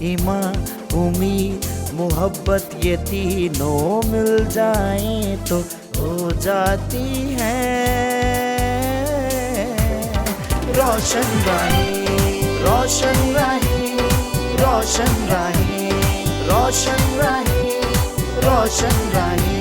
ईमान, उम्मीद, मोहब्बत ये तीनों मिल जाएं तो हो जाती है रोशन राहें, रोशन राहें, रोशन राहें, रोशन राहें, रोशन राहें।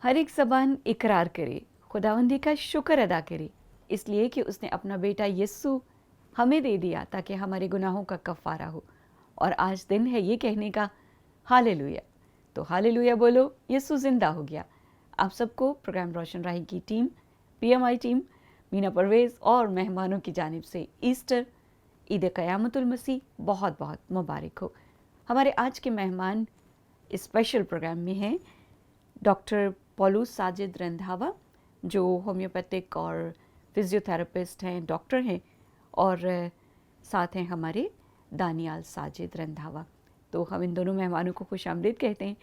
हर एक ज़बान इकरार करे, खुदावंदी का शुक्र अदा करे, इसलिए कि उसने अपना बेटा यीशु हमें दे दिया ताकि हमारे गुनाहों का कफ़ारा हो। और आज दिन है ये कहने का, हालेलुया। तो हालेलुया बोलो, यीशु ज़िंदा हो गया। आप सबको प्रोग्राम रोशन राही की team, PMI team, Meena Parvez और मेहमानों की जानिब से ईस्टर, ईद क़यामतुल मसीह बहुत बहुत मुबारक हो। हमारे आज के मेहमान इस स्पेशल प्रोग्राम में हैं डॉक्टर पौलुस साजिद रंधावा, जो होम्योपैथिक और फिजियोथेरेपिस्ट हैं, डॉक्टर हैं, और साथ हैं हमारे दानियाल साजिद रंधावा। तो हम इन दोनों मेहमानों को खुश आमदीद कहते हैं।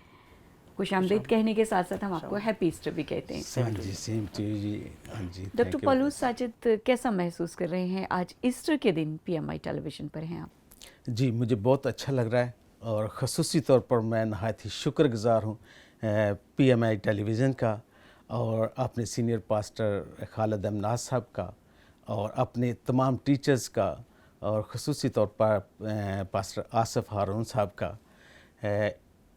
खुश आमदीद कहने के साथ साथ हम आपको हैप्पी ईस्टर भी कहते हैं। सेम टू यू जी। हाँ जी, डॉक्टर पौलुस साजिद, कैसा महसूस कर रहे हैं आज ईस्टर के दिन PMI टेलीविज़न पर हैं आप? जी, मुझे बहुत अच्छा लग रहा है और ख़ुसूसी तौर पर मैं नहायत ही शुक्रगुज़ार हूँ PMI टेलीविज़न का और अपने सीनियर पास्टर खालिद अमनास साहब का और अपने तमाम टीचर्स का और ख़ुसूसी तौर पर पास्टर आसिफ हारून साहब का।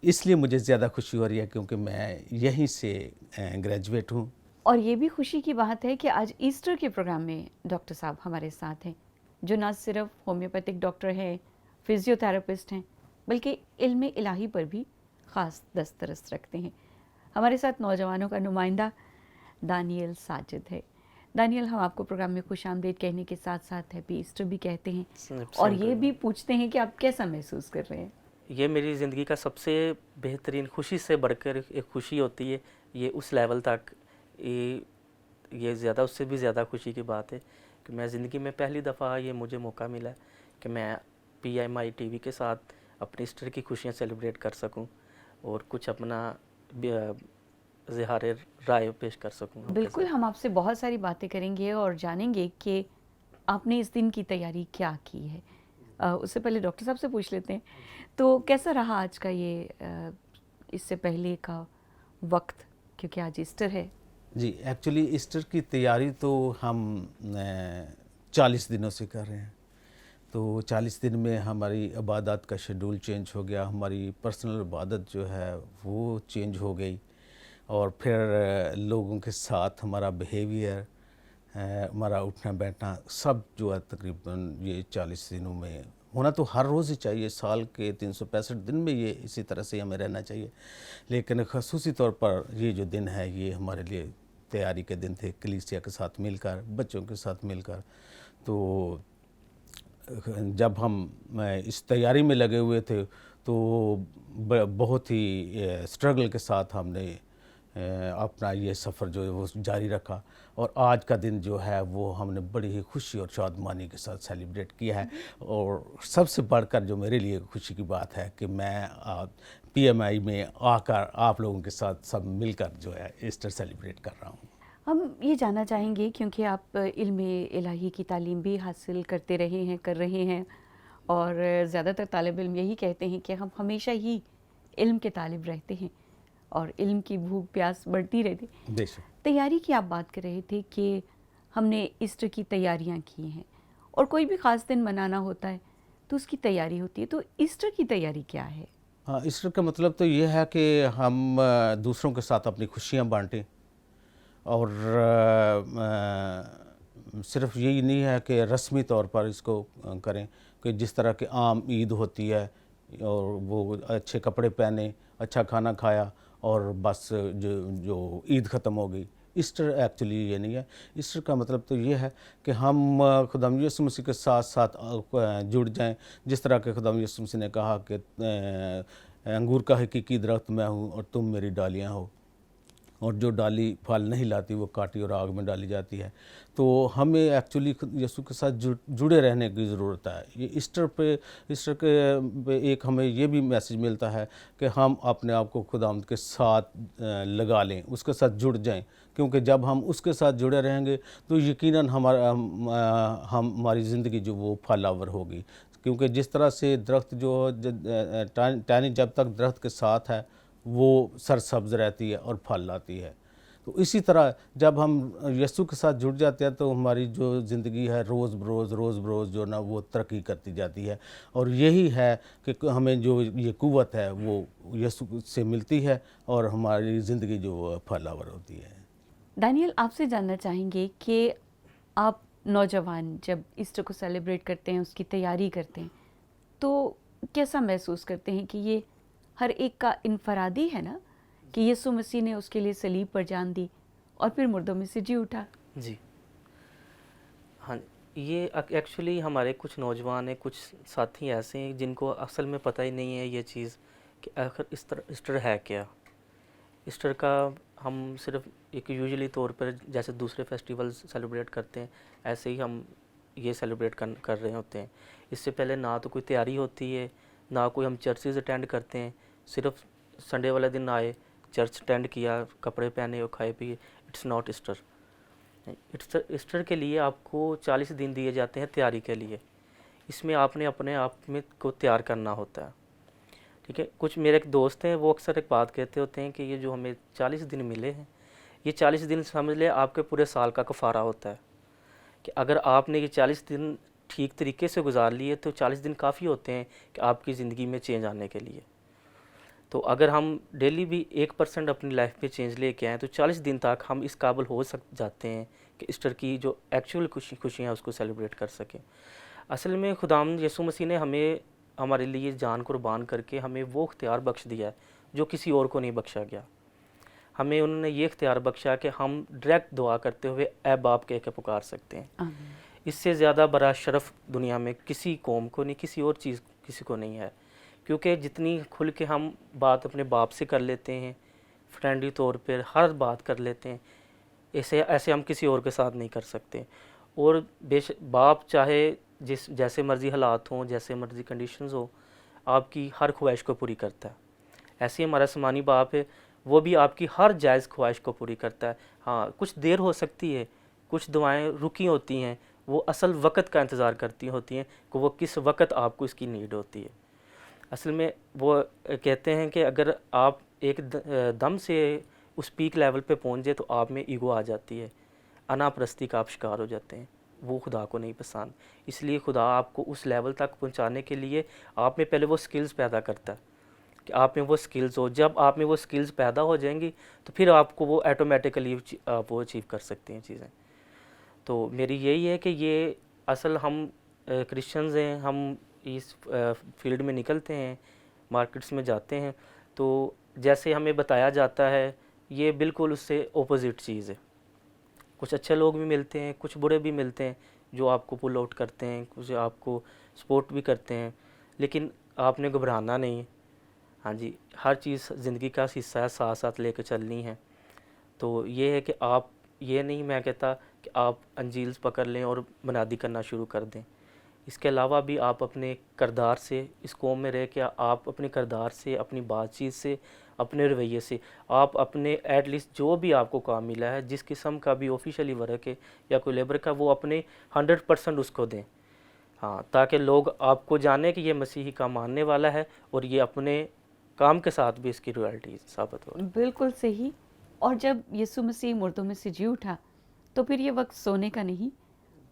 इसलिए मुझे ज़्यादा खुशी हो रही है क्योंकि मैं यहीं से ग्रेजुएट हूँ। और ये भी खुशी की बात है कि आज ईस्टर के प्रोग्राम में डॉक्टर साहब हमारे साथ हैं, जो ना सिर्फ होम्योपैथिक डॉक्टर हैं, फिजियोथेरेपिस्ट हैं, बल्कि इल्म इलाही पर भी ख़ास दस्तरस रखते हैं। हमारे साथ नौजवानों का नुमाइंदा दानियल साजिद है। दानियल, हम आपको प्रोग्राम में खुश आमदीद कहने के साथ साथ हैप्पी ईस्टर भी कहते हैं और ये भी पूछते हैं कि आप कैसा महसूस कर रहे हैं। ये मेरी ज़िंदगी का सबसे बेहतरीन, खुशी से बढ़कर एक खुशी होती है। ये उस लेवल तक, ये ज़्यादा, उससे भी ज़्यादा खुशी की बात है कि मैं ज़िंदगी में पहली दफ़ा ये मुझे मौका मिला कि मैं PMI TV के साथ अपनी ईस्टर की खुशियाँ सेलिब्रेट कर सकूं और कुछ अपना ज़िहार राय पेश कर सकूं। बिल्कुल, हम आपसे बहुत सारी बातें करेंगे और जानेंगे कि आपने इस दिन की तैयारी क्या की है। उससे पहले डॉक्टर साहब से पूछ लेते हैं, तो कैसा रहा आज का ये इससे पहले का वक्त, क्योंकि आज ईस्टर है? जी, एक्चुअली ईस्टर की तैयारी तो हम 40 दिनों से कर रहे हैं। तो 40 दिन में हमारी इबादत का शेड्यूल चेंज हो गया, हमारी पर्सनल इबादत जो है वो चेंज हो गई और फिर लोगों के साथ हमारा बिहेवियर, हमारा उठना बैठना सब जो है तकरीबन ये 40 दिनों में होना तो हर रोज़ ही चाहिए, साल के 365 दिन में ये इसी तरह से हमें रहना चाहिए। लेकिन ख़ुसूसी तौर पर ये जो दिन है ये हमारे लिए तैयारी के दिन थे, कलीसिया के साथ मिलकर, बच्चों के साथ मिलकर। तो जब हम इस तैयारी में लगे हुए थे तो बहुत ही स्ट्रगल के साथ हमने अपना ये सफ़र जो है वो जारी रखा और आज का दिन जो है वो हमने बड़ी ही खुशी और शादमानी के साथ सेलिब्रेट किया है। और सबसे बढ़कर जो मेरे लिए खुशी की बात है कि मैं PMI में आकर आप लोगों के साथ सब मिलकर जो है ईस्टर सेलिब्रेट कर रहा हूँ। हम ये जानना चाहेंगे, क्योंकि आप इल्म इलाही की तालीम भी हासिल करते रहे हैं, कर रहे हैं, और ज़्यादातर तालिब इल्म यही कहते हैं कि हम हमेशा ही इल्म के तालिब रहते हैं और इल्म की भूख प्यास बढ़ती रहती। तैयारी की आप बात कर रहे थे कि हमने ईस्टर की तैयारियां की हैं और कोई भी ख़ास दिन मनाना होता है तो उसकी तैयारी होती है, तो ईस्टर की तैयारी क्या है? हाँ, ईस्टर का मतलब तो ये है कि हम दूसरों के साथ अपनी खुशियाँ बांटें और सिर्फ यही नहीं है कि रस्मी तौर पर इसको करें कि जिस तरह की आम ईद होती है और वो अच्छे कपड़े पहने, अच्छा खाना खाया और बस जो ईद ख़त्म हो गई। ईस्टर एक्चुअली ये नहीं है। ईस्टर का मतलब तो ये है कि हम खुदाम यीशु मसीह के साथ साथ जुड़ जाएं, जिस तरह के खुदाम यीशु मसीह ने कहा कि अंगूर का हकीकी दरख्त मैं हूँ और तुम मेरी डालियाँ हो। और जो डाली फल नहीं लाती वो काटी और आग में डाली जाती है। तो हमें एक्चुअली यीशु के साथ जुड़े रहने की ज़रूरत है। ये ईस्टर पे एक हमें ये भी मैसेज मिलता है कि हम अपने आप को खुदावंद के साथ लगा लें, उसके साथ जुड़ जाएं, क्योंकि जब हम उसके साथ जुड़े रहेंगे तो यकीनन हमारी ज़िंदगी जो वो फलावर होगी। क्योंकि जिस तरह से दरख्त जो टहनी जब तक दरख्त के साथ है वो सरसब्ज रहती है और फल लाती है, तो इसी तरह जब हम यीशु के साथ जुड़ जाते हैं तो हमारी जो ज़िंदगी है रोज़ बरोज़ जो ना वो तरक्की करती जाती है। और यही है कि हमें जो ये कुव्वत है वो यीशु से मिलती है और हमारी ज़िंदगी जो फलावर होती है। दानियल, आपसे जानना चाहेंगे कि आप नौजवान जब ईस्टर को सेलिब्रेट करते हैं, उसकी तैयारी करते हैं, तो कैसा महसूस करते हैं कि ये हर एक का इनफरादी है ना, कि यीशु मसीह ने उसके लिए सलीब पर जान दी और फिर मुर्दों में से जी उठा? जी हाँ, ये एक्चुअली हमारे कुछ नौजवान हैं, कुछ साथी ऐसे हैं जिनको असल में पता ही नहीं है ये चीज़ कि आखिर ईस्टर है क्या। ईस्टर का हम सिर्फ एक यूजुअली तौर पर जैसे दूसरे फेस्टिवल्स सेलिब्रेट करते हैं ऐसे ही हम ये सेलिब्रेट कर रहे होते हैं। इससे पहले ना तो कोई तैयारी होती है, ना कोई हम चर्चेज अटेंड करते हैं। सिर्फ संडे वाले दिन आए, चर्च अटेंड किया, कपड़े पहने और खाए पिए। It's not Easter. ईस्टर के लिए आपको 40 दिन दिए जाते हैं तैयारी के लिए। इसमें आपने अपने आप में को तैयार करना होता है, ठीक है। कुछ मेरे एक दोस्त हैं, वो अक्सर एक बात कहते होते हैं कि ये जो हमें 40 दिन मिले हैं, ये 40 दिन समझ ले आपके पूरे साल का कफ़ारा होता है। कि अगर आपने ये 40 दिन ठीक तरीके से गुजार लिए तो 40 दिन काफ़ी होते हैं कि आपकी ज़िंदगी में चेंज आने के लिए। तो अगर हम डेली भी 1% अपनी लाइफ में चेंज लेके आएँ तो 40 दिन तक हम इस काबिल हो जाते हैं कि ईस्टर की जो एक्चुअल खुशियाँ उसको सेलिब्रेट कर सकें। असल में खुदावंद यीशु मसीह ने हमें हमारे लिए जान कुर्बान करके हमें वो इख्तियार बख्श दिया है जो किसी और को नहीं बख्शा गया। हमें उन्होंने ये इख्तियार बख्शा कि हम डायरेक्ट दुआ करते हुए ऐ बाप कह के पुकार सकते हैं। इससे ज़्यादा बड़ा शरफ़ दुनिया में किसी कौम को नहीं, किसी और चीज़ किसी को नहीं है। क्योंकि जितनी खुल के हम बात अपने बाप से कर लेते हैं, फ्रेंडली तौर पर हर बात कर लेते हैं, ऐसे हम किसी और के साथ नहीं कर सकते। और बाप चाहे जैसे मर्ज़ी हालात हों, जैसे मर्ज़ी कंडीशंस हो, आपकी हर ख्वाहिश को पूरी करता है। ऐसे ही हमारा आसमानी बाप है, वो भी आपकी हर जायज़ ख्वाहिश को पूरी करता है। हाँ, कुछ देर हो सकती है, कुछ दुआएं रुकी होती हैं, वो असल वक़्त का इंतज़ार करती होती हैं कि वो किस वक़्त आपको इसकी नीड होती है। असल में वो कहते हैं कि अगर आप एक दम से उस पीक लेवल पे पहुंच जाए तो आप में ईगो आ जाती है, अनापरस्ती का आप शिकार हो जाते हैं। वो खुदा को नहीं पसंद। इसलिए खुदा आपको उस लेवल तक पहुंचाने के लिए आप में पहले वो स्किल्स पैदा करता है कि आप में वो स्किल्स हो। जब आप में वो स्किल्स पैदा हो जाएंगी तो फिर आपको वो ऑटोमेटिकली वो अचीव कर सकते हैं चीज़ें। तो मेरी यही है कि ये असल हम क्रिश्चियंस हैं, हम इस फील्ड में निकलते हैं, मार्केट्स में जाते हैं, तो जैसे हमें बताया जाता है ये बिल्कुल उससे ओपोजिट चीज़ है। कुछ अच्छे लोग भी मिलते हैं, कुछ बुरे भी मिलते हैं जो आपको पुल आउट करते हैं, कुछ आपको सपोर्ट भी करते हैं, लेकिन आपने घबराना नहीं है। हाँ जी, हर चीज़ ज़िंदगी का हिस्सा है, साथ साथ लेकर चलनी है। तो ये है कि आप ये नहीं, मैं कहता कि आप अंजील्स पकड़ लें और मुनादी करना शुरू कर दें। इसके अलावा भी आप अपने किरदार से इस कौम में रह के आप अपने किरदार से, अपनी बातचीत से, अपने रवैये से आप अपने एटलीस्ट जो भी आपको काम मिला है, जिस किस्म का भी ऑफिशियली वर्क है या कोई लेबर का, वो अपने 100% उसको दें। हाँ, ताकि लोग आपको जाने कि ये मसीही का मानने वाला है और ये अपने काम के साथ भी इसकी रियलिटी साबित हो। बिल्कुल सही। और जब यीशु मसीह मुर्दों में से जी उठा तो फिर ये वक्त सोने का नहीं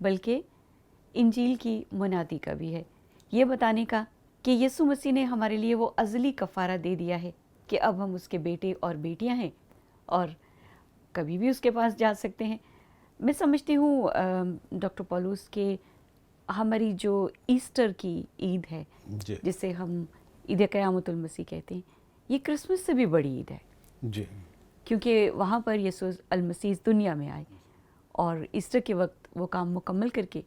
बल्कि इंजील की मुनादी का भी है, ये बताने का कि यीशु मसीह ने हमारे लिए वो अज़ली कफ़ारा दे दिया है कि अब हम उसके बेटे और बेटियां हैं और कभी भी उसके पास जा सकते हैं। मैं समझती हूँ डॉक्टर पॉलूस के हमारी जो ईस्टर की ईद है जिसे हम ईद क़यामतुल मसीह कहते हैं, ये क्रिसमस से भी बड़ी ईद है जी, क्योंकि वहाँ पर यीशु अल मसीह दुनिया में आए और ईस्टर के वक्त वो काम मुकम्मल करके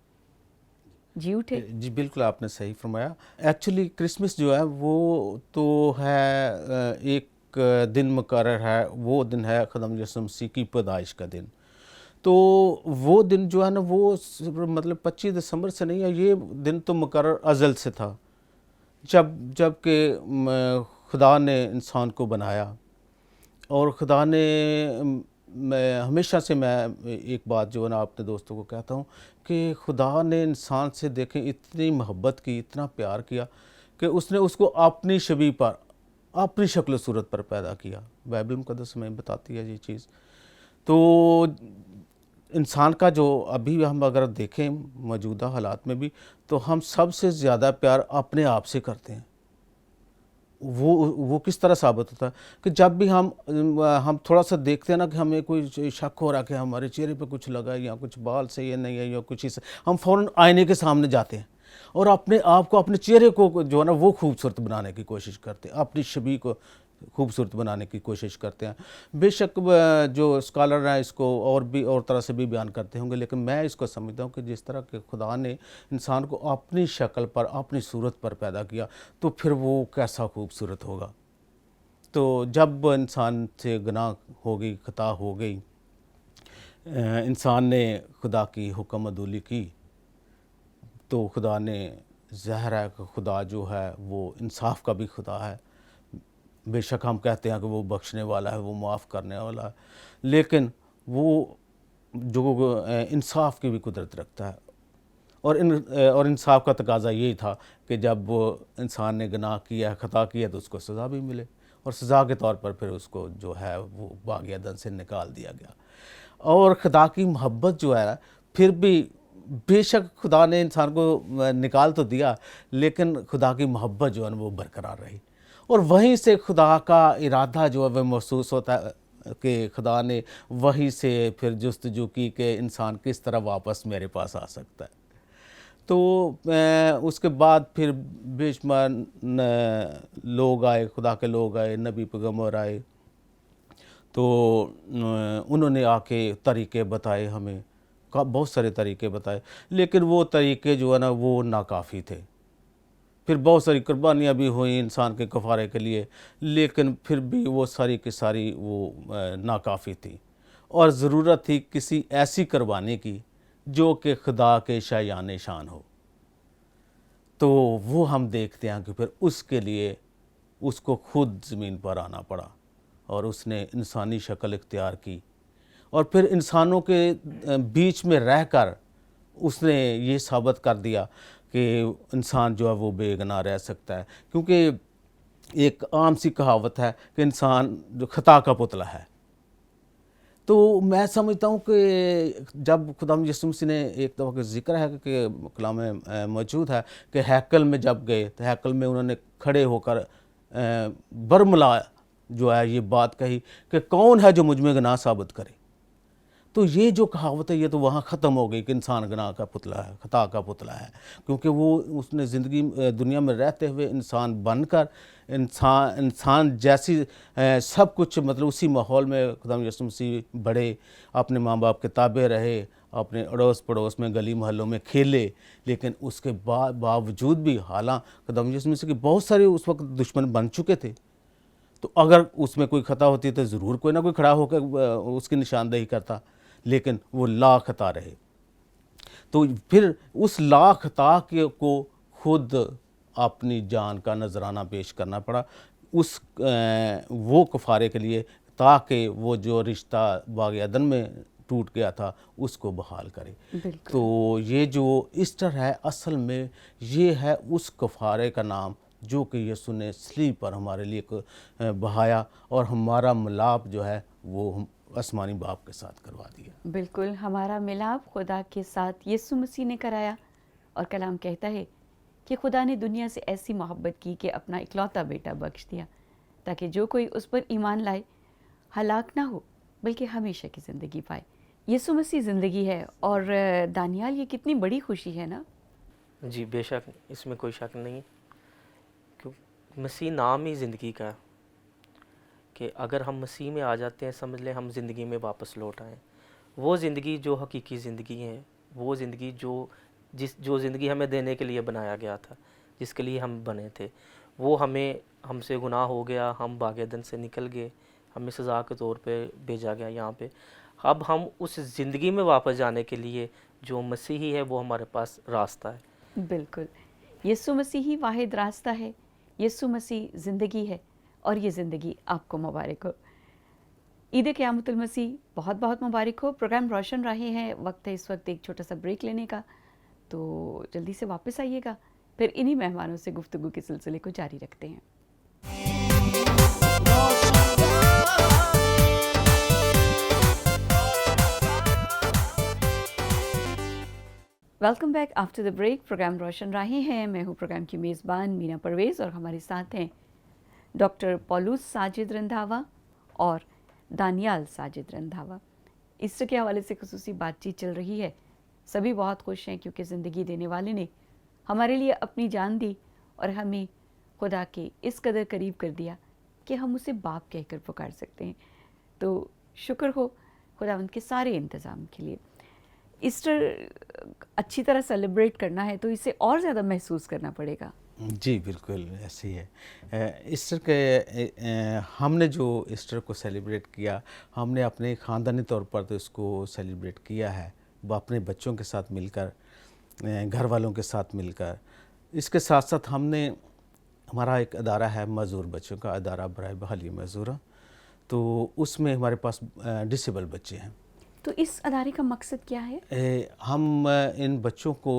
जी उठे। जी बिल्कुल, आपने सही फरमाया। एक्चुअली क्रिसमस जो है वो तो है एक एक दिन मुकर्रर है, वो दिन है खुदावंद यीशु मसीह की पैदाइश का दिन। तो वो दिन जो है ना, वो मतलब 25 दिसंबर से नहीं है, ये दिन तो मुकर्रर अज़ल से था, जब कि खुदा ने इंसान को बनाया। और खुदा ने मैं हमेशा से मैं एक बात जो है ना अपने दोस्तों को कहता हूँ कि खुदा ने इंसान से देखें इतनी मोहब्बत की, इतना प्यार किया कि उसने उसको अपनी छवि पर, अपनी शक्ल सूरत पर पैदा किया। बाइबल मुक़द्दस में बताती है ये चीज़। तो इंसान का जो अभी हम अगर देखें मौजूदा हालात में भी, तो हम सबसे ज़्यादा प्यार अपने आप से करते हैं। वो किस तरह साबित होता है कि जब भी हम थोड़ा सा देखते हैं ना कि हमें कोई शक हो रहा है कि हमारे चेहरे पे कुछ लगा है या कुछ बाल सही है नहीं है या कुछ इस, हम फ़ौरन आईने के सामने जाते हैं और अपने आप को, अपने चेहरे को जो है ना वो खूबसूरत बनाने की कोशिश करते हैं, अपनी छवि को खूबसूरत बनाने की कोशिश करते हैं। बेशक जो स्कॉलर हैं इसको और तरह से भी बयान करते होंगे, लेकिन मैं इसको समझता हूँ कि जिस तरह के खुदा ने इंसान को अपनी शक्ल पर, अपनी सूरत पर पैदा किया, तो फिर वो कैसा खूबसूरत होगा। तो जब इंसान से गुनाह हो गई, खता हो गई, इंसान ने खुदा की हुक्म अदूली की, तो खुदा ने, ज़ाहिर है कि खुदा जो है वो इंसाफ का भी खुदा है। बेशक हम कहते हैं कि वो बख्शने वाला है, वो माफ़ करने वाला है, लेकिन वो जो इंसाफ की भी कुदरत रखता है। और इंसाफ का तकाजा यही था कि जब वो इंसान ने गुनाह किया, खता किया, तो उसको सज़ा भी मिले, और सज़ा के तौर पर फिर उसको जो है वो बाग़ अदन से निकाल दिया गया। और खुदा की मोहब्बत जो है फिर भी, बेशक खुदा ने इंसान को निकाल तो दिया, लेकिन खुदा की मोहब्बत जो है वो बरकरार रही। और वहीं से खुदा का इरादा जो है वह महसूस होता है कि खुदा ने वहीं से फिर जुस्तजू की कि इंसान किस तरह वापस मेरे पास आ सकता है। तो उसके बाद फिर बेशुमार लोग आए, खुदा के लोग आए, नबी पैगंबर आए, तो उन्होंने आके तरीके बताए हमें, बहुत सारे तरीके बताए, लेकिन वो तरीके जो है ना वो नाकाफ़ी थे। फिर बहुत सारी कुर्बानियाँ भी हुई इंसान के कफ़ारे के लिए, लेकिन फिर भी वो सारी की सारी वो नाकाफ़ी थी, और ज़रूरत थी किसी ऐसी कुर्बानी की जो कि खुदा के शायान शान हो। तो वो हम देखते हैं कि फिर उसके लिए उसको खुद ज़मीन पर आना पड़ा, और उसने इंसानी शक्ल इख्तियार की, और फिर इंसानों के बीच में रहकर उसने ये साबित कर दिया कि इंसान जो है वो बेगुनाह रह सकता है। क्योंकि एक आम सी कहावत है कि इंसान जो खता का पुतला है। तो मैं समझता हूँ कि जब खुदा यीशु मसीह ने, एक दफ़ा का ज़िक्र है कि कलाम में मौजूद है कि हैकल में जब गए तो हैकल में उन्होंने खड़े होकर बरमला जो है ये बात कही कि कौन है जो मुझ में गुनाह साबित करे। तो ये जो कहावत है ये तो वहाँ ख़त्म हो गई कि इंसान गुनाह का पुतला है, खता का पुतला है, क्योंकि वो उसने ज़िंदगी दुनिया में रहते हुए इंसान बनकर इंसान जैसी सब कुछ, मतलब उसी माहौल में खुदा यीशु मसीह बड़े, अपने माँ बाप के ताबे रहे, अपने अड़ोस पड़ोस में गली मोहल्लों में खेले, लेकिन उसके बावजूद भी, हालांकि खुदा यीशु मसीह के बहुत सारे उस वक्त दुश्मन बन चुके थे, तो अगर उसमें कोई खता होती तो ज़रूर कोई ना कोई खड़ा होकर उसकी निशानदेही करता, लेकिन वो लाखता रहे। तो फिर उस लाखता के को खुद अपनी जान का नजराना पेश करना पड़ा उस वो कफ़ारे के लिए, ताकि वो जो रिश्ता बाग़ अदन में टूट गया था उसको बहाल करे। तो ये जो ईस्टर है असल में ये है उस कफ़ारे का नाम जो कि यीशु ने सलीब पर हमारे लिए बहाया, और हमारा मिलाप जो है वो हम आसमानी बाप के साथ करवा दिया। बिल्कुल, हमारा मिलाप खुदा के साथ यीशु मसीह ने कराया। और कलाम कहता है कि खुदा ने दुनिया से ऐसी मोहब्बत की कि अपना इकलौता बेटा बख्श दिया, ताकि जो कोई उस पर ईमान लाए हलाक ना हो बल्कि हमेशा की ज़िंदगी पाए। यीशु मसीह ज़िंदगी है। और दानियाल, ये कितनी बड़ी खुशी है ना। जी बेशक, इसमें कोई शक नहीं, क्यों मसीह नाम ही ज़िंदगी का है, कि अगर हम मसीह में आ जाते हैं, समझ लें हम ज़िंदगी में वापस लौट आए। वो ज़िंदगी जो हकीकी ज़िंदगी है, वो ज़िंदगी जो ज़िंदगी हमें देने के लिए बनाया गया था, जिसके लिए हम बने थे, वो हमें हमसे गुनाह हो गया, हम बागेदन से निकल गए, हमें सज़ा के तौर पे भेजा गया यहाँ पे। अब हम उस ज़िंदगी में वापस जाने के लिए जो मसीही है वो हमारे पास रास्ता है। बिल्कुल, यीशु मसीह ही वाहिद रास्ता है, यीशु मसीह ज़िंदगी है और ये ज़िंदगी आपको मुबारक हो। ईद क़यामतुल मसीह बहुत बहुत मुबारक हो। प्रोग्राम रोशन राहें हैं, वक्त है इस वक्त एक छोटा सा ब्रेक लेने का, तो जल्दी से वापस आइएगा, फिर इन्हीं मेहमानों से गुफ्तगू के सिलसिले को जारी रखते हैं। Welcome back after the break. Programme Roshan Raahein हैं, मैं हूँ प्रोग्राम की मेज़बान मीना परवेज़ और हमारे साथ हैं डॉक्टर पौलुस साजिद रंधावा और दानियाल साजिद रंधावा। ईस्टर के हवाले से खुसूसी बातचीत चल रही है। सभी बहुत खुश हैं क्योंकि ज़िंदगी देने वाले ने हमारे लिए अपनी जान दी और हमें खुदा के इस कदर करीब कर दिया कि हम उसे बाप कहकर पुकार सकते हैं। तो शुक्र हो खुदावंद के सारे इंतज़ाम के लिए। ईस्टर अच्छी तरह सेलिब्रेट करना है तो इसे और ज़्यादा महसूस करना पड़ेगा। जी बिल्कुल ऐसे ही है। ईस्टर के हमने जो ईस्टर को सेलिब्रेट किया, हमने अपने ख़ानदानी तौर पर तो इसको सेलिब्रेट किया है, वो अपने बच्चों के साथ मिलकर, घर वालों के साथ मिलकर। इसके साथ साथ हमने, हमारा एक अदारा है मज़दूर बच्चों का अदारा बराए बहाली मज़दूरा, तो उसमें हमारे पास डिसेबल बच्चे हैं। तो इस अदारे का मकसद क्या है? हम इन बच्चों को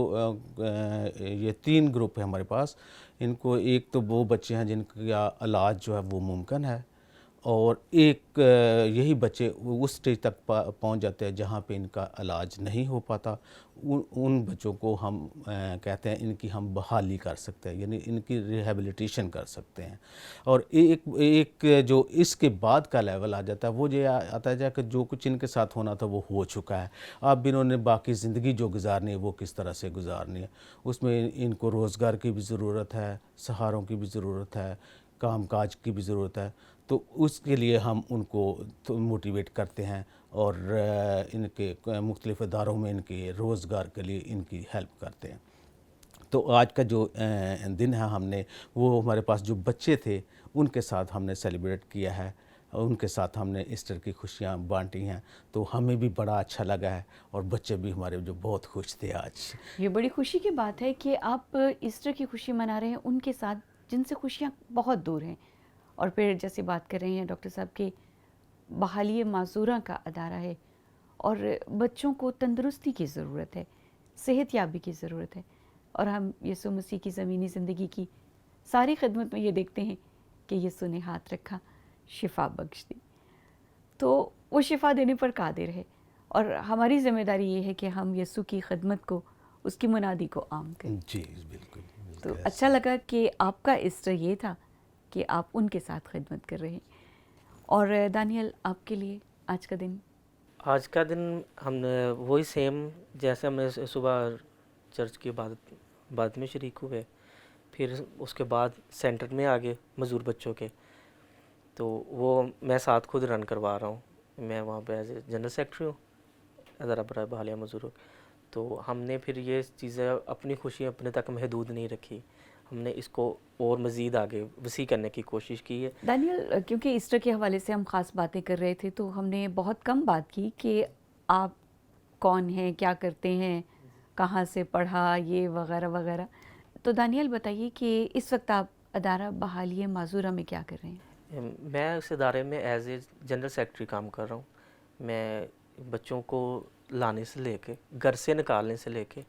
ये 3 ग्रुप है हमारे पास। इनको एक तो वो बच्चे हैं जिनका इलाज जो है वो मुमकिन है, और एक यही बच्चे उस स्टेज तक पहुंच जाते हैं जहां पे इनका इलाज नहीं हो पाता। उन बच्चों को हम कहते हैं इनकी हम बहाली कर सकते हैं, यानी इनकी रिहेबिलिटेशन कर सकते हैं। और एक जो इसके बाद का लेवल आ जाता है वो ये आता है कि जो कुछ इनके साथ होना था वो हो चुका है, अब इन्होंने बाकी ज़िंदगी जो गुजारनी है वो किस तरह से गुजारनी है। उसमें इनको रोज़गार की भी ज़रूरत है, सहारों की भी ज़रूरत है, काम काज की भी ज़रूरत है। तो उसके लिए हम उनको तो मोटिवेट करते हैं और इनके मुख्तलिफ़ इदारों में इनके रोज़गार के लिए इनकी हेल्प करते हैं। तो आज का जो दिन है, हमने वो हमारे पास जो बच्चे थे उनके साथ हमने सेलिब्रेट किया है, उनके साथ हमने ईस्टर की खुशियाँ बांटी हैं, तो हमें भी बड़ा अच्छा लगा है और बच्चे भी हमारे जो बहुत खुश थे आज। ये बड़ी खुशी की बात है कि आप ईस्टर की खुशी मना रहे हैं उनके साथ जिनसे खुशियाँ बहुत दूर हैं। और फिर जैसे बात कर रहे हैं डॉक्टर साहब के बहाली माजूरा का अदारा है और बच्चों को तंदुरुस्ती की ज़रूरत है, सेहतयाबी की ज़रूरत है, और हम यीशु मसीह की ज़मीनी ज़िंदगी की सारी खिदमत में ये देखते हैं कि यीशु ने हाथ रखा, शिफा बख्श दी, तो वो शिफा देने पर कादिर है। और हमारी ज़िम्मेदारी ये है कि हम यीशु की खिदमत को, उसकी मुनादी को आम करें। जी बिल्कुल। तो अच्छा लगा कि आपका ईस्टर ये था कि आप उनके साथ खिदमत कर रहे हैं। और दानियल, आपके लिए आज का दिन? आज का दिन हमने वही सेम, जैसे हमने सुबह चर्च की बाद में शरीक हुए, फिर उसके बाद सेंटर में आ गए मज़दूर बच्चों के, तो वो मैं साथ खुद रन करवा रहा हूँ। मैं वहाँ पे एज ए जनरल सेक्रेटरी हूँ अदारा बराए बहाली मज़दूरों। तो हमने फिर ये चीज़ें, अपनी खुशी अपने तक महदूद नहीं रखी, हमने इसको और मज़ीद आगे वसी करने की कोशिश की है। दानियल, क्योंकि ईस्टर के हवाले से हम ख़ास बातें कर रहे थे तो हमने बहुत कम बात की कि आप कौन हैं, क्या करते हैं, कहाँ से पढ़ा, ये वगैरह वगैरह। तो दानियल बताइए कि इस वक्त आप अदारा बहाली माजूरा में क्या कर रहे हैं? मैं इस इदारे में एज ए जनरल सेक्रेटरी काम कर रहा हूँ। मैं बच्चों को लाने से लेके, घर से निकालने से लेके,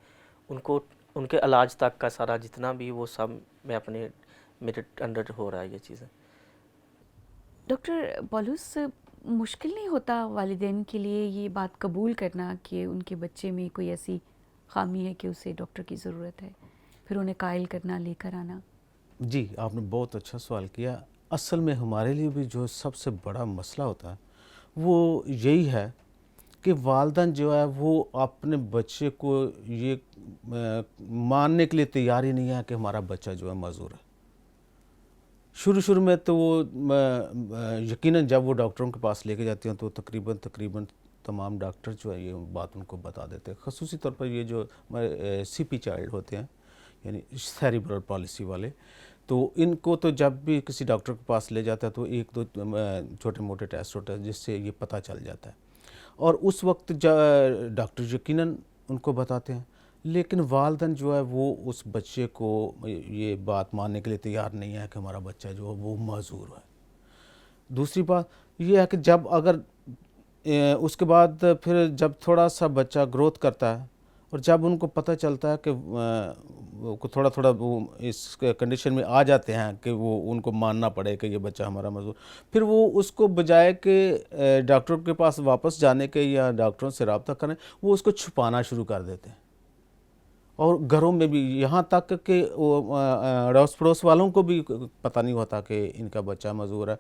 उनको उनके इलाज तक का सारा जितना भी वो सब मैं मेरे अंडर हो रहा है ये चीज़ें। डॉक्टर पौलुस, मुश्किल नहीं होता वालिदैन के लिए ये बात कबूल करना कि उनके बच्चे में कोई ऐसी खामी है कि उसे डॉक्टर की ज़रूरत है, फिर उन्हें कायल करना, लेकर आना? जी, आपने बहुत अच्छा सवाल किया। असल में हमारे लिए भी जो सबसे बड़ा मसला होता है वो यही है कि वालिदैन जो है वो अपने बच्चे को ये मानने के लिए तैयार ही नहीं है कि हमारा बच्चा जो है मज़दूर है। शुरू में तो वो यकीनन जब वो डॉक्टरों के पास लेके जाते हैं तो तकरीबन तमाम डॉक्टर जो है ये बात उनको बता देते हैं। ख़ुसूसी तौर पर ये जो हमारे CP चाइल्ड होते हैं, यानी सेरिब्रल पॉलिसी वाले, तो इनको तो जब भी किसी डॉक्टर के पास ले जाता है तो एक दो छोटे मोटे टेस्ट होते हैं जिससे ये पता चल जाता है, और उस वक्त डॉक्टर यकीनन उनको बताते हैं। लेकिन वालिदैन जो है वो उस बच्चे को ये बात मानने के लिए तैयार नहीं है कि हमारा बच्चा जो है वो माजूर है। दूसरी बात ये है कि जब अगर उसके बाद फिर जब थोड़ा सा बच्चा ग्रोथ करता है और जब उनको पता चलता है कि वो थोड़ा थोड़ा वो इस कंडीशन में आ जाते हैं कि वो उनको मानना पड़े कि ये बच्चा हमारा मजदूर, फिर वो उसको बजाय कि डॉक्टर के पास वापस जाने के या डॉक्टरों से रब्ता करें, वो उसको छुपाना शुरू कर देते हैं। और घरों में भी यहाँ तक कि अड़ोस पड़ोस वालों को भी पता नहीं होता कि इनका बच्चा मजदूर है।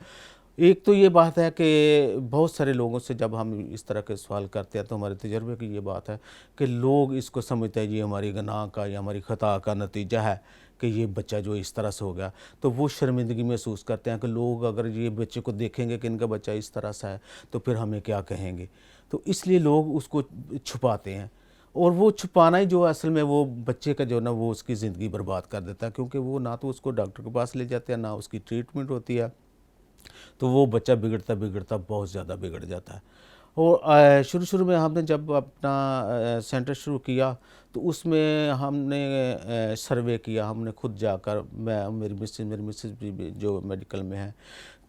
एक तो ये बात है कि बहुत सारे लोगों से जब हम इस तरह के सवाल करते हैं तो हमारे तजर्बे की ये बात है कि लोग इसको समझते हैं ये हमारी गुनाह का या हमारी ख़ता का नतीजा है कि ये बच्चा जो इस तरह से हो गया, तो वो शर्मिंदगी महसूस करते हैं कि लोग अगर ये बच्चे को देखेंगे कि इनका बच्चा इस तरह से है तो फिर हमें क्या कहेंगे, तो इसलिए लोग उसको छुपाते हैं। और वो छुपाना ही जो असल में वो बच्चे का जो ना वो उसकी ज़िंदगी बर्बाद कर देता है, क्योंकि वो ना तो उसको डॉक्टर के पास ले जाते हैं ना उसकी ट्रीटमेंट होती है, तो वो बच्चा बिगड़ता बिगड़ता बहुत ज़्यादा बिगड़ जाता है। और शुरू में हमने जब अपना सेंटर शुरू किया तो उसमें हमने सर्वे किया, हमने खुद जाकर, मैं मेरी मिसेस भी जो मेडिकल में है,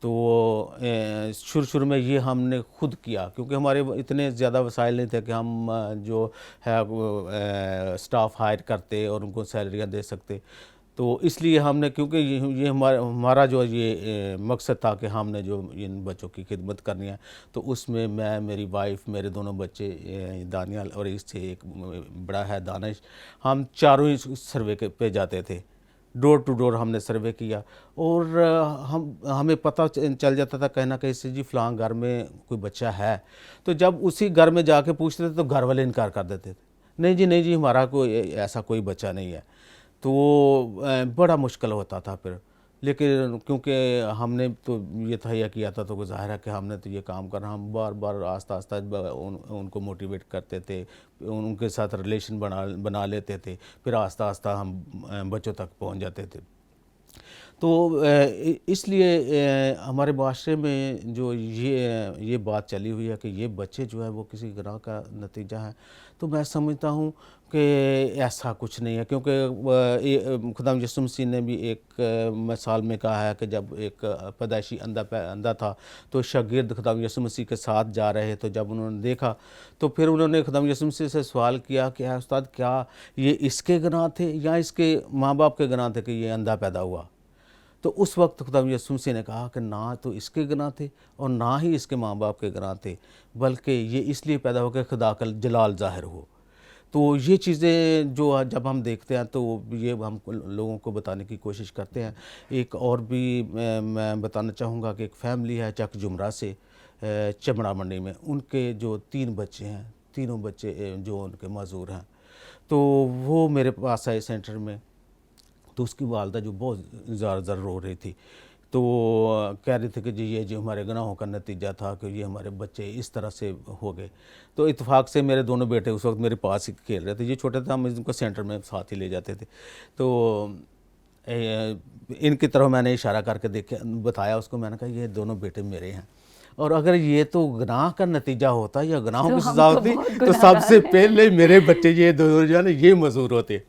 तो शुरू में ये हमने खुद किया क्योंकि हमारे इतने ज़्यादा वसाइल नहीं थे कि हम जो है स्टाफ हायर करते और उनको सैलरियाँ दे सकते। तो इसलिए हमने, क्योंकि ये हमारा जो ये मकसद था कि हमने जो इन बच्चों की खिदमत करनी है, तो उसमें मैं, मेरी वाइफ, मेरे दोनों बच्चे दानियाल और इससे एक बड़ा है दानिश, हम चारों ही सर्वे पे जाते थे। डोर टू डोर हमने सर्वे किया और हमें पता चल जाता था कहीं ना कहीं से जी फ़लाँ घर में कोई बच्चा है। तो जब उसी घर में जाके पूछते थे तो घर वाले इनकार कर देते थे, नहीं जी हमारा कोई ऐसा कोई बच्चा नहीं है। तो बड़ा मुश्किल होता था फिर, लेकिन क्योंकि हमने तो ये तहैया किया था तो ज़ाहिर है कि हमने तो ये काम करना, हम बार बार आस्ता आस्ता उनको मोटिवेट करते थे, उनके साथ रिलेशन बना लेते थे, फिर आस्ता आस्ता हम बच्चों तक पहुंच जाते थे। तो इसलिए हमारे माशरे में जो ये बात चली हुई है कि ये बच्चे जो है वो किसी गुनाह का नतीजा है, तो मैं समझता हूँ कि ऐसा कुछ नहीं है, क्योंकि खुदाम यीशु मसीह ने भी एक मिसाल में कहा है कि जब एक पैदाइशी अंधा था तो शागिर्द खुदाम यीशु मसीह के साथ जा रहे, तो जब उन्होंने देखा तो फिर उन्होंने खुदाम यीशु मसीह से सवाल किया कि उस्ताद क्या ये इसके गुनाह थे या इसके माँ बाप के गुनाह थे कि ये अंधा पैदा हुआ। तो उस वक्त खुदाम यीशु मसीह ने कहा कि ना तो इसके गुनाह थे और ना ही इसके माँ बाप के गुनाह थे, बल्कि ये इसलिए पैदा हो कि खुदा का जलाल ज़ाहिर हो। तो ये चीज़ें जो जब हम देखते हैं तो ये हम लोगों को बताने की कोशिश करते हैं। एक और भी मैं बताना चाहूँगा कि एक फैमिली है चक जुमरा से, चमड़ा मंडी में, उनके जो 3 बच्चे हैं, तीनों बच्चे जो उनके माजूर हैं, तो वो मेरे पास आए सेंटर में। तो उसकी वालदा जो बहुत ज़्यादा रो रही थी, तो कह रहे थे कि जी ये जो हमारे गुनाहों का नतीजा था कि ये हमारे बच्चे इस तरह से हो गए। तो इत्तेफाक से मेरे दोनों बेटे उस वक्त मेरे पास ही खेल रहे थे, ये छोटे थे, हम इनको सेंटर में साथ ही ले जाते थे। तो इनकी तरफ मैंने इशारा करके देखा, बताया उसको, मैंने कहा ये दोनों बेटे मेरे हैं, और अगर ये तो गुनाह का नतीजा होता या गुनाहों तो की हम सज़ा तो होती बहुत तो सबसे गुनहगार हैं। पहले मेरे बच्चे ये दोनों जो है ना ये मजूर होते।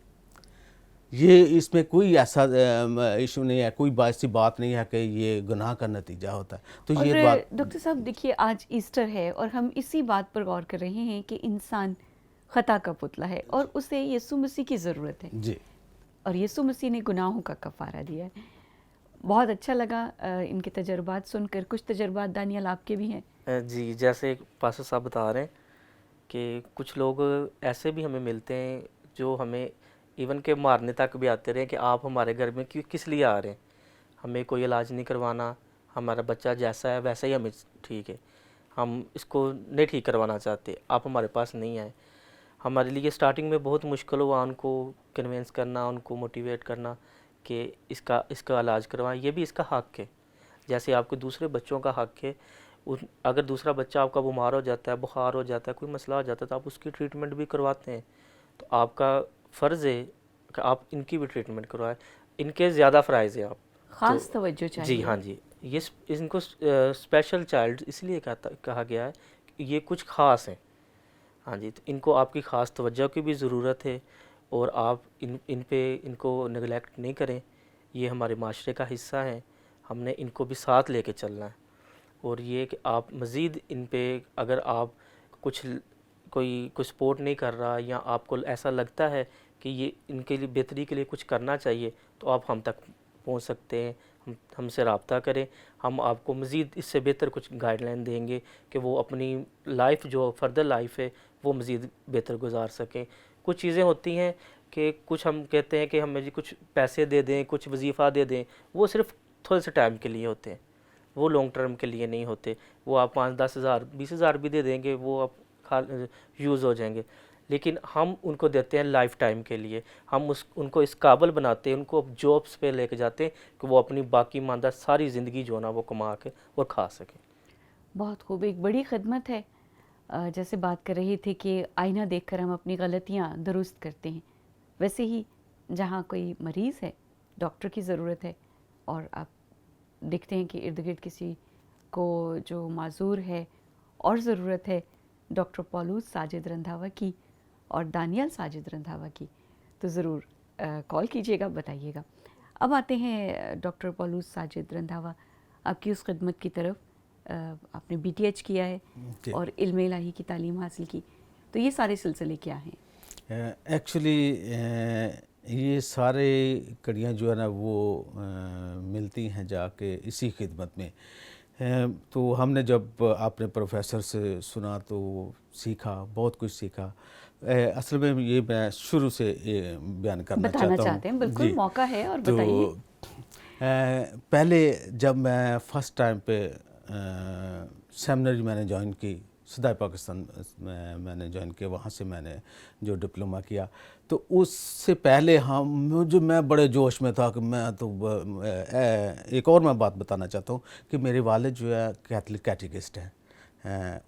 ये इसमें कोई ऐसा इशू नहीं है, कोई ऐसी बात नहीं है कि ये गुनाह का नतीजा होता है। तो और ये बात डॉक्टर साहब देखिए, आज ईस्टर है और हम इसी बात पर गौर कर रहे हैं कि इंसान खता का पुतला है और उसे यीशु मसीह की ज़रूरत है, जी और यीशु मसीह ने गुनाहों का कफ़ारा दिया है। बहुत अच्छा लगा इनके तजर्बात सुनकर। कुछ तजर्बात दानियल आपके भी हैं? जी, जैसे पास्टर साहब बता रहे हैं कि कुछ लोग ऐसे भी हमें मिलते हैं जो हमें इवन के मारने तक भी आते रहे कि आप हमारे घर में किस लिए आ रहे हैं, हमें कोई इलाज नहीं करवाना, हमारा बच्चा जैसा है वैसा ही हमें ठीक है, हम इसको नहीं ठीक करवाना चाहते, आप हमारे पास नहीं आए। हमारे लिए स्टार्टिंग में बहुत मुश्किल हुआ उनको कन्विंस करना, उनको मोटिवेट करना कि इसका इलाज करवाएं, ये भी इसका हक़ है, जैसे आपके दूसरे बच्चों का हक़ है। अगर दूसरा बच्चा आपका बीमार हो जाता है, बुखार हो जाता है, कोई मसला हो जाता है, तो आप उसकी ट्रीटमेंट भी करवाते हैं, तो आपका फ़र्ज़ है कि आप इनकी भी ट्रीटमेंट करवाएं। इनके ज़्यादा फ़राइज़ हैं आप ख़ास तवज्जो चाहिए। जी हाँ जी, ये इनको स्पेशल चाइल्ड इसलिए कहा गया है कि ये कुछ ख़ास हैं। हाँ जी, तो इनको आपकी ख़ास तवज्जो की भी ज़रूरत है और आप इन पे इनको नेगलेक्ट नहीं करें। ये हमारे माशरे का हिस्सा हैं, हमने इनको भी साथ लेके चलना है। और ये कि आप मज़ीद इन पे अगर आप कोई सपोर्ट नहीं कर रहा या आपको ऐसा लगता है कि ये इनके लिए बेहतरी के लिए कुछ करना चाहिए, तो आप हम तक पहुंच सकते हैं, हमसे रब्ता करें। हम आपको मज़ीद इससे बेहतर कुछ गाइडलाइन देंगे कि वो अपनी लाइफ जो फर्दर लाइफ है वो मज़ीद बेहतर गुजार सकें। कुछ चीज़ें होती हैं कि कुछ हम कहते हैं कि हमें जी कुछ पैसे दे दें, कुछ वजीफ़ा दे दें, वो सिर्फ थोड़े से टाइम के लिए होते हैं, वो लॉन्ग टर्म के लिए नहीं होते। वो आप 5-10 हज़ार 20 हज़ार भी दे देंगे, वो आप यूज़ हो जाएंगे। लेकिन हम उनको देते हैं लाइफ टाइम के लिए। हम उनको इस काबिल बनाते हैं, उनको जॉब्स पे लेके जाते हैं कि वो अपनी बाकी मानदा सारी ज़िंदगी जो ना वो कमा के और खा सकें। बहुत खूब, एक बड़ी खिदमत है। जैसे बात कर रही थी कि आईना देखकर हम अपनी गलतियां दुरुस्त करते हैं, वैसे ही जहाँ कोई मरीज़ है, डॉक्टर की ज़रूरत है, और आप देखते हैं कि इर्द गिर्द किसी को जो माजूर है और ज़रूरत है डॉक्टर पॉलूस साजिद रंधावा की और दानियल साजिद रंधावा की, तो ज़रूर कॉल कीजिएगा, बताइएगा। अब आते हैं डॉक्टर पॉलूस साजिद रंधावा, आपकी उस खिदमत की तरफ। आपने BTH किया है और इल्म इलाही की तालीम हासिल की, तो ये सारे सिलसिले क्या हैं? एक्चुअली ये सारे कड़ियाँ जो है ना वो मिलती हैं जाके इसी खिदमत में। तो हमने जब अपने प्रोफेसर से सुना तो सीखा, बहुत कुछ सीखा। असल में ये मैं शुरू से बयान करना बताना चाहता चाहते हैं, हूँ। बिल्कुल जी। मौका है, और तो बताइए। पहले जब मैं फ़र्स्ट टाइम पे सेमिनरी मैंने ज्वाइन की, सदाए पाकिस्तान मैंने ज्वाइन किया, वहाँ से मैंने जो डिप्लोमा किया, तो उससे पहले मैं बड़े जोश में था कि मैं तो एक और मैं बात बताना चाहता हूँ कि मेरे वालिद जो है कैथलिक कैटेकिस्ट हैं,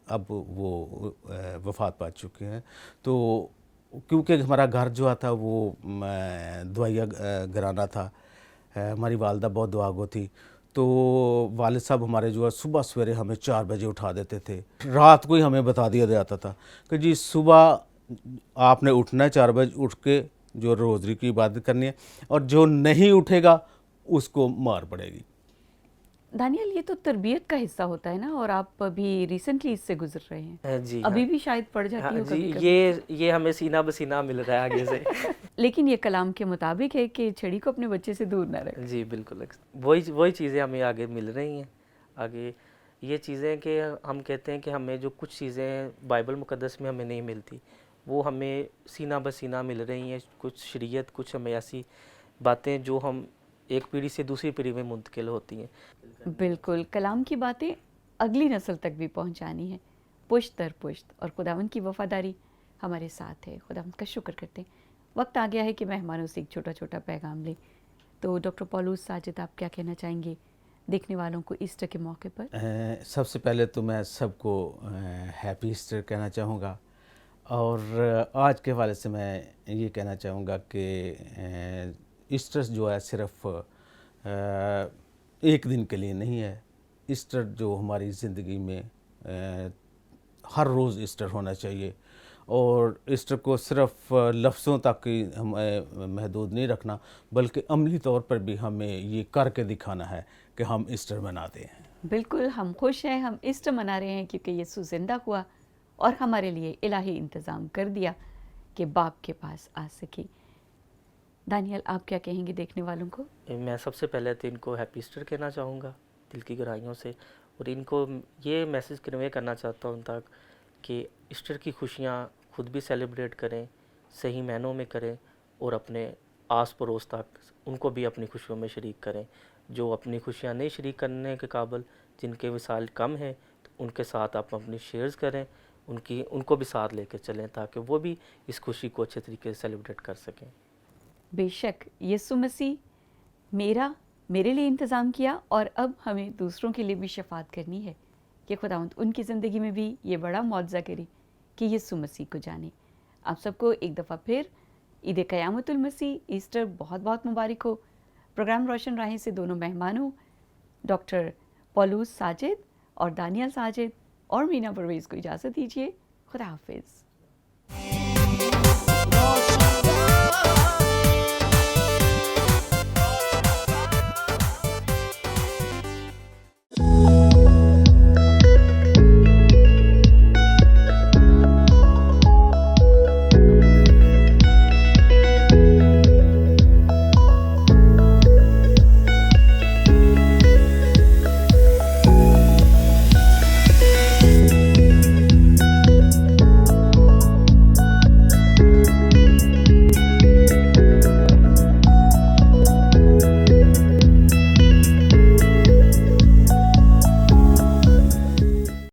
अब वो वफ़ात पा चुके हैं। तो क्योंकि हमारा घर जो था वो दुआया घराना था, हमारी वालदा बहुत दुआगो थी, तो वालिद साहब हमारे जो है सुबह सवेरे हमें 4 बजे उठा देते थे। रात को ही हमें बता दिया जाता था कि जी सुबह आपने उठना है, 4 बजे उठ के जो रोज़री की इबादत करनी है, और जो नहीं उठेगा उसको मार पड़ेगी। दानियल, ये तो तरबियत का हिस्सा होता है ना, और आप अभी रिसेंटली इससे गुजर रहे हैं। जी अभी हाँ। भी शायद पड़ जाती हाँ हो जी, कभी-कभी। ये हमें सीना बसीना मिल रहा है आगे से। लेकिन ये कलाम के मुताबिक है कि छड़ी को अपने बच्चे से दूर ना रखें। जी बिल्कुल, वही चीज़ें हमें आगे मिल रही हैं। आगे ये चीज़ें कि हम कहते हैं कि हमें जो कुछ चीज़ें बाइबल मुक़द्दस में हमें नहीं मिलती, वो हमें सीना बसीना मिल रही हैं। कुछ शरीयत, कुछ हमें ऐसी बातें जो हम एक पीढ़ी से दूसरी पीढ़ी में मुंतकिल होती हैं। बिल्कुल, कलाम की बातें अगली नस्ल तक भी पहुंचानी है, पुश्त दर पुश्त, और खुदावंद की वफादारी हमारे साथ है। खुदावंद का शुक्र करते हैं। वक्त आ गया है कि मेहमानों से एक छोटा छोटा पैगाम लें। तो डॉक्टर पॉलूस साजिद, आप क्या कहना चाहेंगे देखने वालों को ईस्टर के मौके पर? सबसे पहले तो मैं सबको हैप्पी ईस्टर कहना चाहूँगा, और आज के हवाले से मैं ये कहना चाहूँगा कि ईस्टर जो है सिर्फ एक दिन के लिए नहीं है। ईस्टर जो हमारी ज़िंदगी में हर रोज़ ईस्टर होना चाहिए, और ईस्टर को सिर्फ लफ्ज़ों तक ही हम महदूद नहीं रखना, बल्कि अमली तौर पर भी हमें ये करके दिखाना है कि हम ईस्टर मनाते हैं। बिल्कुल, हम खुश हैं, हम ईस्टर मना रहे हैं क्योंकि यीशु ज़िंदा हुआ और हमारे लिए इलाही इंतज़ाम कर दिया कि बाप के पास आ सके। दानियल, आप क्या कहेंगे देखने वालों को? मैं सबसे पहले तो इनको हैप्पी ईस्टर कहना चाहूँगा दिल की गहराइयों से, और इनको ये मैसेज कन्वे करना चाहता हूँ तक कि ईस्टर की खुशियाँ खुद भी सेलिब्रेट करें, सही मायनों में करें, और अपने आस पड़ोस तक उनको भी अपनी खुशियों में शरीक करें। जो अपनी खुशियाँ नहीं शरीक करने के काबिल, जिनके विसाल कम हैं, तो उनके साथ आप अपनी शेयर्स करें, उनको भी साथ लेकर चलें ताकि वो भी इस खुशी को अच्छे तरीके से सेलिब्रेट कर सकें। बेशक, यीशु मसीह मेरे लिए इंतज़ाम किया, और अब हमें दूसरों के लिए भी शफात करनी है कि खुदावंद उनकी ज़िंदगी में भी ये बड़ा मौजज़ा करे कि यीशु मसीह को जाने। आप सबको एक दफ़ा फिर ईद क़यामतुल मसीह, ईस्टर बहुत बहुत मुबारक हो। प्रोग्राम रोशन राहें से दोनों मेहमानों डॉक्टर पौलुस साजिद और दानियल साजिद और मीना परवेज़ को इजाज़त दीजिए। खुदा हाफिज़।